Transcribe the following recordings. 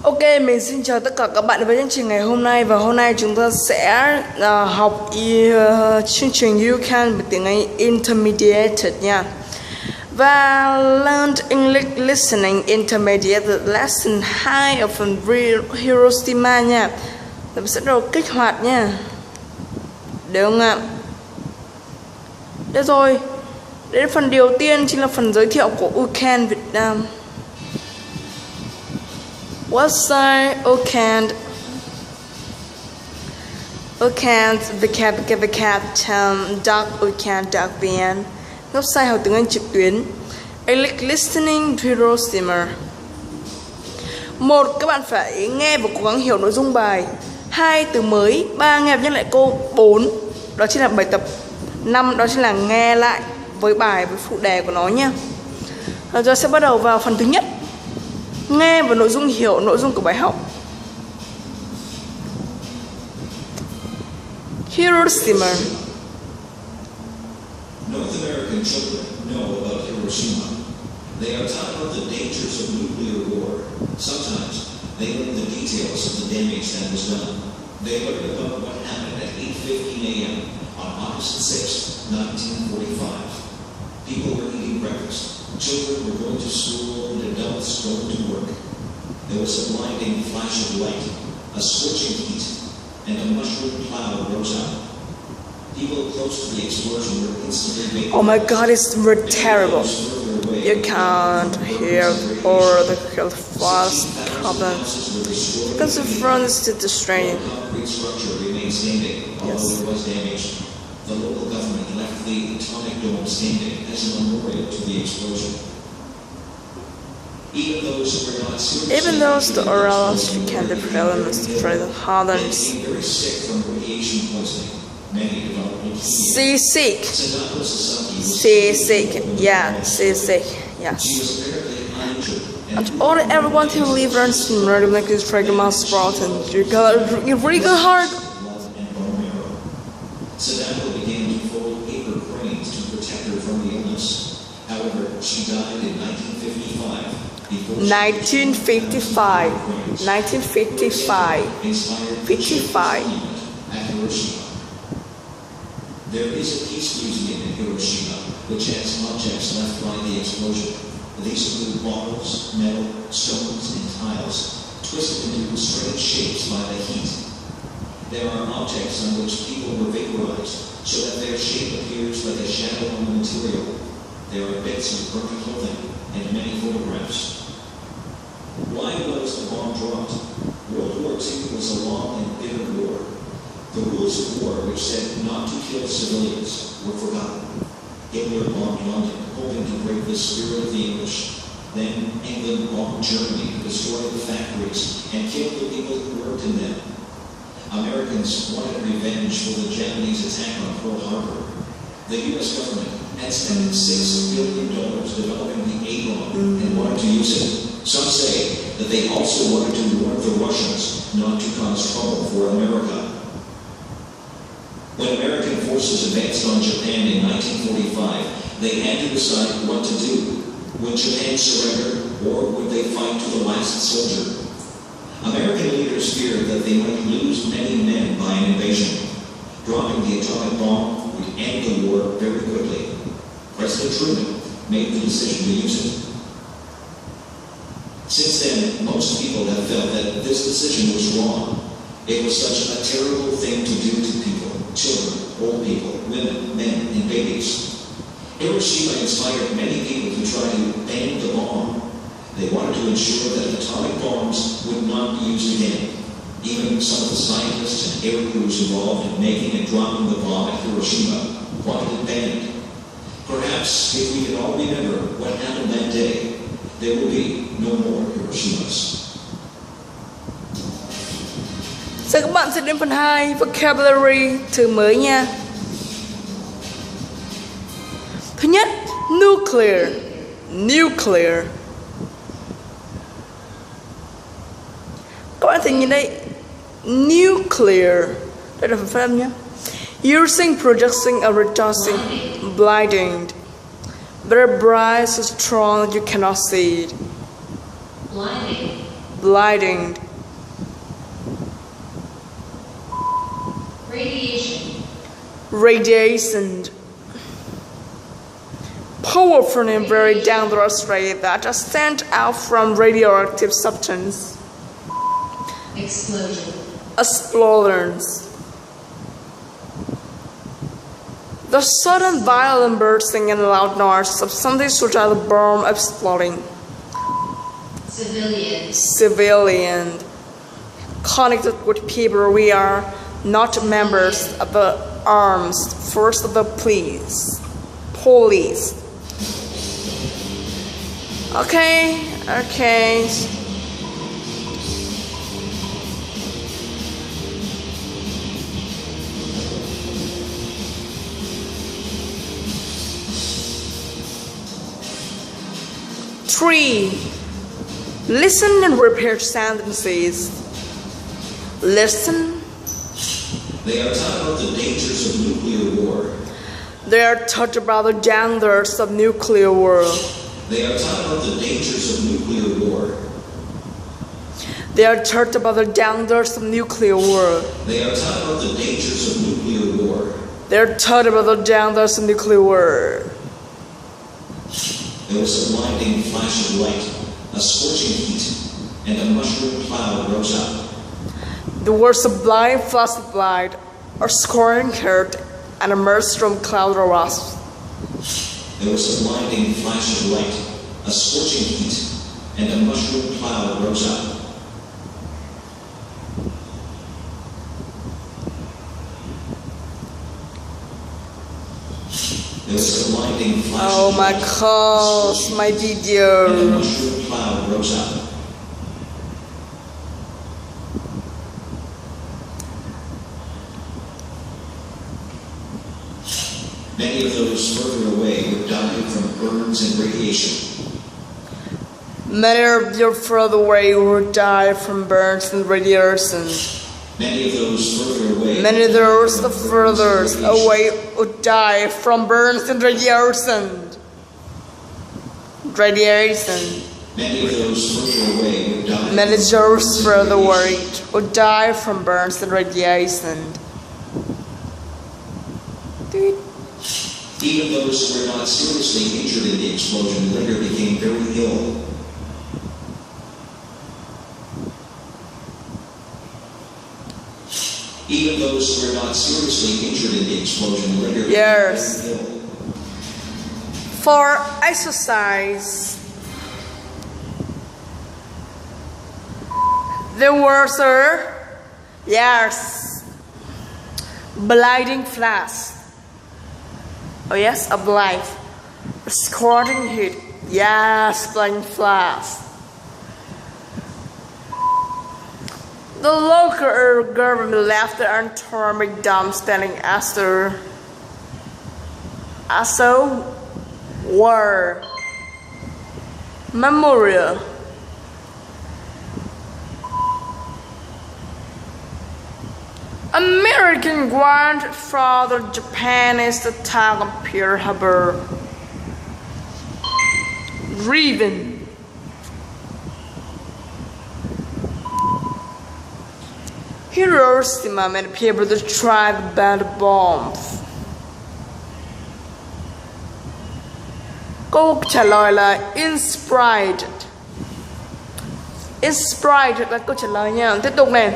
Ok, mình xin chào tất cả các bạn với chương trình ngày hôm nay. Và hôm nay chúng ta sẽ học chương trình You Can với tiếng Anh Intermediate nha. Và Learned English Listening Intermediate Lesson 2 ở phần HIROSHIMA nha. Mình sẽ bắt đầu kích hoạt nha. Được không ạ? Được rồi. Đến phần đầu tiên chính là phần giới thiệu của You Can Việt Nam. Website UCAN www.ucan.vn. Website học tiếng Anh trực tuyến. English Listening HIROSHIMA. 1. Các bạn phải nghe và cố gắng hiểu nội dung bài. 2. Từ mới. 3. Nghe và nhắc lại câu. 4. Đó chính là bài tập. 5. Đó chính là nghe lại với bài với phụ đề của nó nhé. Rồi chúng ta sẽ bắt đầu vào phần thứ nhất. Nghe và nội dung hiểu nội dung của bài học. Hiroshima. North American children know about Hiroshima. They are taught about the dangers of nuclear war. Sometimes they learn the details of the damage that was done. They learn about what happened at 8:15 a.m. on August 6, 1945. People were eating breakfast. Children were going to school and adults going to work. There was a blinding flash of light, a scorching heat, and a mushroom cloud rose up. People close to the explosion were instantly wakened. Oh my God, it's terrible. You can't hear all the fast problems. Because the front is still distracting. The concrete structure remained standing, although it was damaged. The local government left the atomic dome standing as a memorial to the explosion. Even those who were not you can develop the hardens. very sick from radiation poisoning. Many developed leukemia. Seasick. Sadako Sasaki was Seasick. Yeah, seasick. Yes. She was apparently uninjured And everyone who lives in to make this regular sport and you really good heart. blood and bone marrow. Sadako began to fold paper cranes to protect her from the illness. However, she died in 1955 before 1955. 1955. inspired 55. at Hiroshima. There is a peace museum in Hiroshima which has objects left by the explosion. These include bottles, metal, stones, and tiles, twisted into strange shapes by the heat. There are objects on which people were vaporized, so that their shape appears like a shadow on the material. There are bits of burnt clothing and many photographs. Why was the bomb dropped? World War II was a long and bitter war. The rules of war, which said not to kill civilians, were forgotten. Hitler bombed London, hoping to break the spirit of the English. Then England bombed Germany to destroy the factories and kill the people who worked in them. Americans wanted revenge for the Japanese attack on Pearl Harbor. The U.S. government had spent $6 billion developing the A-bomb and wanted to use it. Some say that they also wanted to warn the Russians not to cause trouble for America. When American forces advanced on Japan in 1945, they had to decide what to do. Would Japan surrender, or would they fight to the last soldier? American leaders feared that they might lose many men by an invasion. Dropping the atomic bomb would end the war very quickly. President Truman made the decision to use it. Since then, most people have felt that this decision was wrong. It was such a terrible thing to do to people, children, old people, women, men, and babies. Hiroshima inspired many people to try to ban the bomb. They wanted to ensure that atomic bombs would not be used again. Even some of the scientists and air crews involved in making and dropping the bomb at Hiroshima wanted it banned. Perhaps if we can all remember what happened that day, there will be no more Hiroshimas. Giờ các bạn sẽ đến phần 2 vocabulary từ mới nha. Thứ nhất, nuclear. Nuclear. Các bạn thấy nhìn đây, nuclear. Đây là phần phát âm nhé. Using, producing, or reducing, blinding. Very bright, so strong you cannot see it. Blinding. blinding, radiation, powerful and very dangerous rays that are sent out from radioactive substance. Explosions. The sudden violent bursting and loud noise of something such as a bomb exploding. Civilian. Connected with people we are not members of the armed force of the police. Okay. 3. Listen and repeat sentences. Listen. They are taught about the dangers of nuclear war. They are taught about the dangers of nuclear war. They are taught about the dangers of nuclear war. They are taught about the dangers of nuclear war. They are taught about the dangers of nuclear war. They are taught about the dangers of nuclear war. There was a blinding flash of light, a scorching heat, and a mushroom cloud rose up. There was a blind flash of light, a scorching heat, and a mushroom cloud arose. There was a blinding flash of light, a scorching heat, and a mushroom cloud rose up. There was a blinding flash Oh of my light, gosh, my and a video. mushroom cloud rose up. Many of those further away would die from burns and radiation. Many of you further away will die from burns and radiation. Many of those further away. Many of those further away would die from burns and radiation. Many of those further away would die. Many of those further away would die from burns and radiation. Even those who were not seriously injured in the explosion later became very ill. Even those who were not seriously injured in the explosion later became very ill. For exercise, there was a blinding flash. Oh yes, a blind, a scorching heat. Yes, blinding flash. The local government left the atomic bomb standing as a war memorial. American grandfather Japanese attack on Pearl Harbor. Driven. Hiroshima made people to try to ban the bombs. Câu trả lời là inspired. Inspired là câu trả lời nha. Tiếp tục này.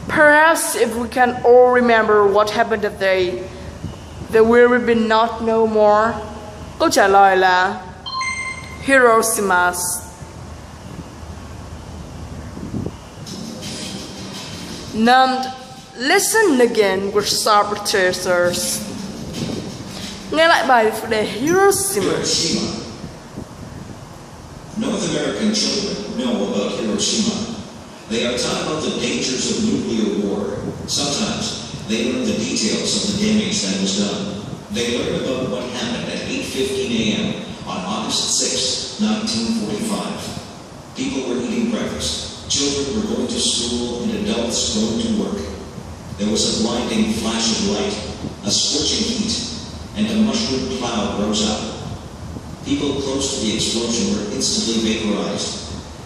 Perhaps if we can all remember what happened that day, there will be not no more. Câu trả lời là Hiroshima. Numbed, listen again with saboteurs. Nghe lại bài đề Hiroshima. Hiroshima. North American children know about Hiroshima. They are taught about the dangers of nuclear war. Sometimes they learn the details of the damage that was done. They learn about what happened at 8:15 a.m. on August 6, 1945. People were eating breakfast. Children were going to school and adults going to work. There was a blinding flash of light, a scorching heat, and a mushroom cloud rose up. People close to the explosion were instantly vaporized.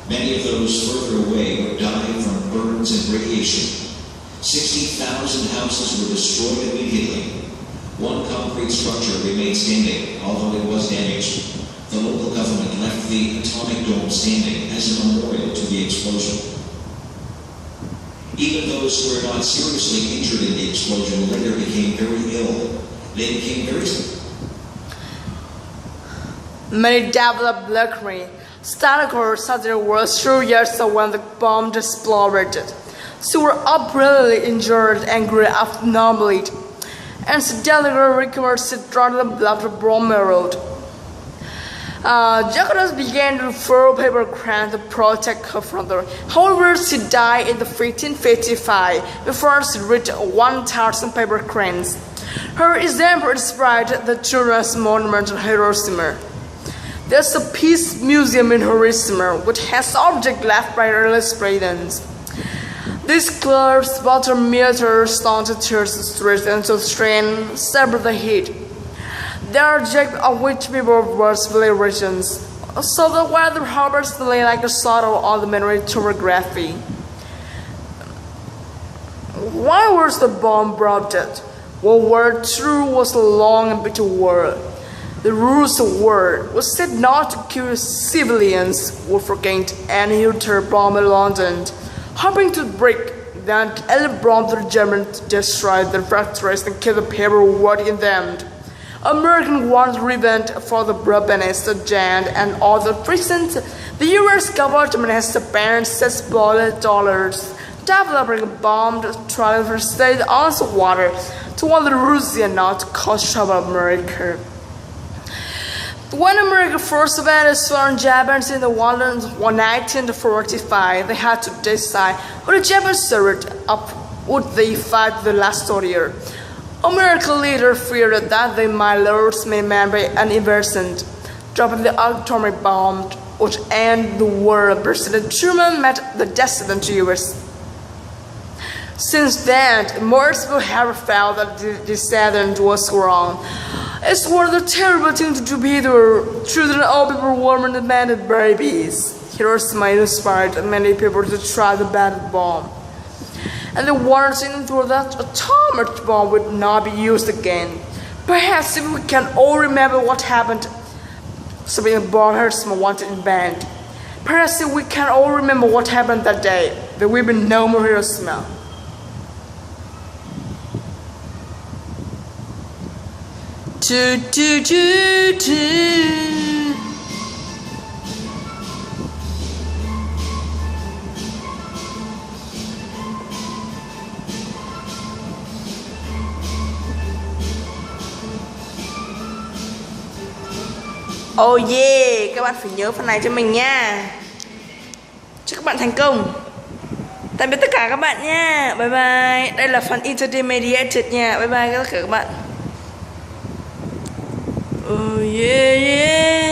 Many of those further away would die from burns and radiation. 60,000 houses were destroyed immediately. One concrete structure remained standing, although it was damaged. The local government left the atomic dome standing as a memorial to the explosion. Even those who were not seriously injured in the explosion later became very ill. They became very sick. Many developed leukemia. Static surgery was 2 years when the bomb exploded. They were upbringingly injured and grew abnormally, and steadily recovered throughout the blood bone marrow. Jakarta began to throw paper crayons to protect her father. However, she died in 1555 before she reached 1,000 paper crayons. Her example inspired the children's monument in Hiroshima. There's a peace museum in Hiroshima which has objects left by early presidents. These clubs water meters stone to church streets and to strain separate the heat. They are objects of which people were civilizations, so the weather harbors lay like a shadow on the memory tomography. Why was the bomb brought it? World War II was a long and bitter war. The rules of war was said not to kill civilians were forget and Hitler bombed London, hoping to break that Allied bombed the Germans to destroy the factories and kill the people working in them. American wanted revenge for the Brabants, the Giant, and all the prisons. The U.S. government has spent $6 billion developing a bomb to try to stay on the water to warn Russia not to cause trouble to America. When America first invaded foreign Japanese in the war in 1945, they had to decide whether the Japanese served up would they fight the last year. American leaders feared that they might lose many men by an invasion. Dropping the atomic bomb would end the war. President Truman met the dissident US. Since then, most people have felt that the dissident was wrong. It was a terrible thing to do, Peter. Children, all people, women, and men, and babies. Hiroshima inspired many people to try the bad bomb. And the warnings through that atomic bomb would not be used again. Perhaps if we can all remember what happened, something about Hiroshima wanted in band. Perhaps if we can all remember what happened that day, there will be no more Hiroshima. Do, do, do, do. Oh yeah, các bạn phải nhớ phần này cho mình nha. Chúc các bạn thành công. Tạm biệt tất cả các bạn nha. Bye bye. Đây là phần intermediate nha. Bye bye tất cả các bạn. Oh yeah yeah.